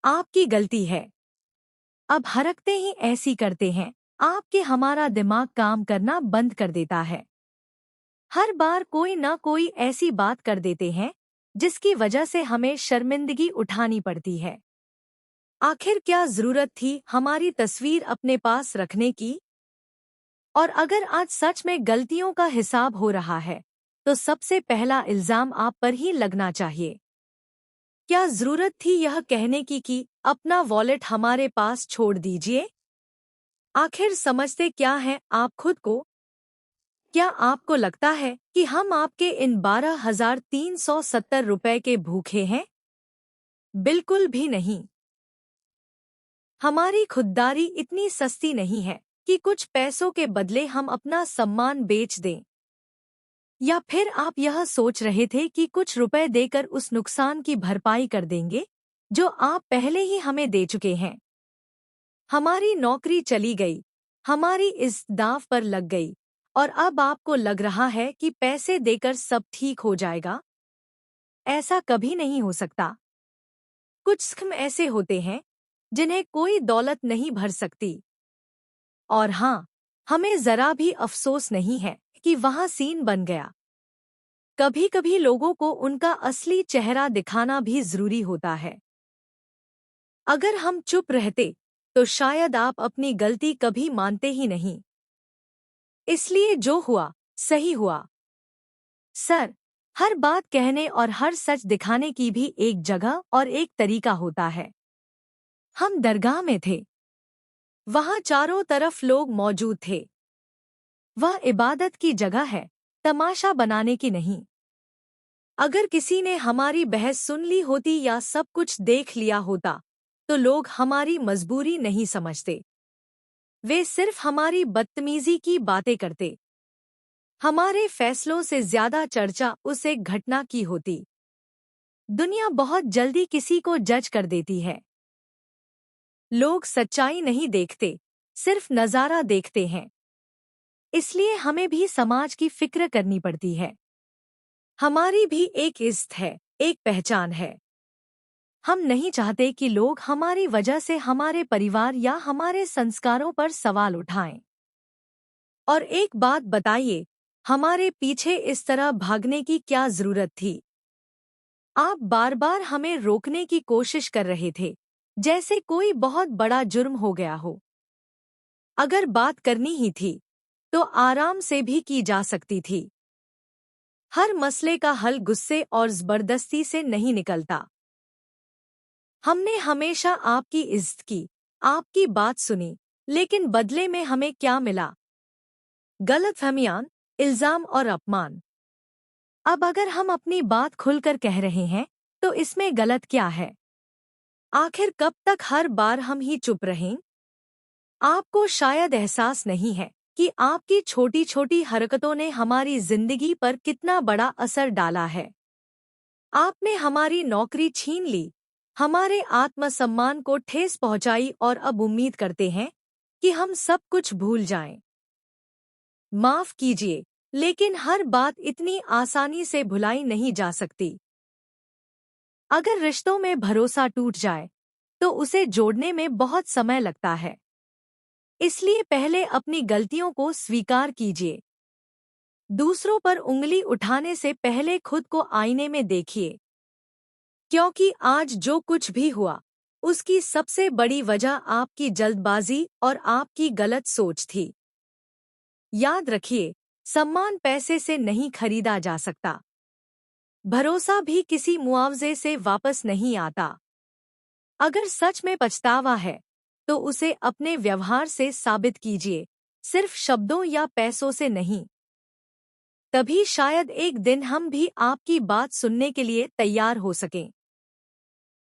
आपकी गलती है। अब हरकतें ही ऐसी करते हैं आपके हमारा दिमाग काम करना बंद कर देता है। हर बार कोई ना कोई ऐसी बात कर देते हैं जिसकी वजह से हमें शर्मिंदगी उठानी पड़ती है। आखिर क्या जरूरत थी हमारी तस्वीर अपने पास रखने की? और अगर आज सच में गलतियों का हिसाब हो रहा है तो सबसे पहला इल्जाम आप पर ही लगना चाहिए। क्या जरूरत थी यह कहने की कि अपना वॉलेट हमारे पास छोड़ दीजिए? आखिर समझते क्या हैं आप खुद को? क्या आपको लगता है कि हम आपके इन 12,370 रुपए के भूखे हैं? बिल्कुल भी नहीं। हमारी खुददारी इतनी सस्ती नहीं है कि कुछ पैसों के बदले हम अपना सम्मान बेच दें। या फिर आप यह सोच रहे थे कि कुछ रुपए देकर उस नुकसान की भरपाई कर देंगे जो आप पहले ही हमें दे चुके हैं? हमारी नौकरी चली गई, हमारी इस दांव पर लग गई, और अब आपको लग रहा है कि पैसे देकर सब ठीक हो जाएगा? ऐसा कभी नहीं हो सकता। कुछ स्कीम ऐसे होते हैं जिन्हें कोई दौलत नहीं भर सकती। और हाँ, हमें जरा भी अफसोस नहीं है कि वहाँ सीन बन गया। कभी कभी लोगों को उनका असली चेहरा दिखाना भी जरूरी होता है। अगर हम चुप रहते तो शायद आप अपनी गलती कभी मानते ही नहीं। इसलिए जो हुआ सही हुआ। सर, हर बात कहने और हर सच दिखाने की भी एक जगह और एक तरीका होता है। हम दरगाह में थे। वहाँ चारों तरफ लोग मौजूद थे। वह इबादत की जगह है, तमाशा बनाने की नहीं। अगर किसी ने हमारी बहस सुन ली होती या सब कुछ देख लिया होता तो लोग हमारी मजबूरी नहीं समझते। वे सिर्फ हमारी बदतमीजी की बातें करते। हमारे फैसलों से ज्यादा चर्चा उस एक घटना की होती। दुनिया बहुत जल्दी किसी को जज कर देती है। लोग सच्चाई नहीं देखते, सिर्फ नजारा देखते हैं। इसलिए हमें भी समाज की फिक्र करनी पड़ती है। हमारी भी एक इज्जत है, एक पहचान है। हम नहीं चाहते कि लोग हमारी वजह से हमारे परिवार या हमारे संस्कारों पर सवाल उठाएं। और एक बात बताइए, हमारे पीछे इस तरह भागने की क्या जरूरत थी? आप बार बार हमें रोकने की कोशिश कर रहे थे, जैसे कोई बहुत बड़ा जुर्म हो गया हो। अगर बात करनी ही थी तो आराम से भी की जा सकती थी। हर मसले का हल गुस्से और जबरदस्ती से नहीं निकलता। हमने हमेशा आपकी इज्जत की, आपकी बात सुनी, लेकिन बदले में हमें क्या मिला? गलतफहमियां, इल्जाम और अपमान। अब अगर हम अपनी बात खुलकर कह रहे हैं तो इसमें गलत क्या है? आखिर कब तक हर बार हम ही चुप रहें? आपको शायद एहसास नहीं है कि आपकी छोटी छोटी हरकतों ने हमारी जिंदगी पर कितना बड़ा असर डाला है। आपने हमारी नौकरी छीन ली, हमारे आत्मसम्मान को ठेस पहुंचाई और अब उम्मीद करते हैं कि हम सब कुछ भूल जाएं। माफ कीजिए, लेकिन हर बात इतनी आसानी से भुलाई नहीं जा सकती। अगर रिश्तों में भरोसा टूट जाए तो उसे जोड़ने में बहुत समय लगता है। इसलिए पहले अपनी गलतियों को स्वीकार कीजिए। दूसरों पर उंगली उठाने से पहले खुद को आईने में देखिए। क्योंकि आज जो कुछ भी हुआ, उसकी सबसे बड़ी वजह आपकी जल्दबाजी और आपकी गलत सोच थी। याद रखिए, सम्मान पैसे से नहीं खरीदा जा सकता। भरोसा भी किसी मुआवजे से वापस नहीं आता। अगर सच में पछतावा है, तो उसे अपने व्यवहार से साबित कीजिए, सिर्फ शब्दों या पैसों से नहीं। तभी शायद एक दिन हम भी आपकी बात सुनने के लिए तैयार हो सकें।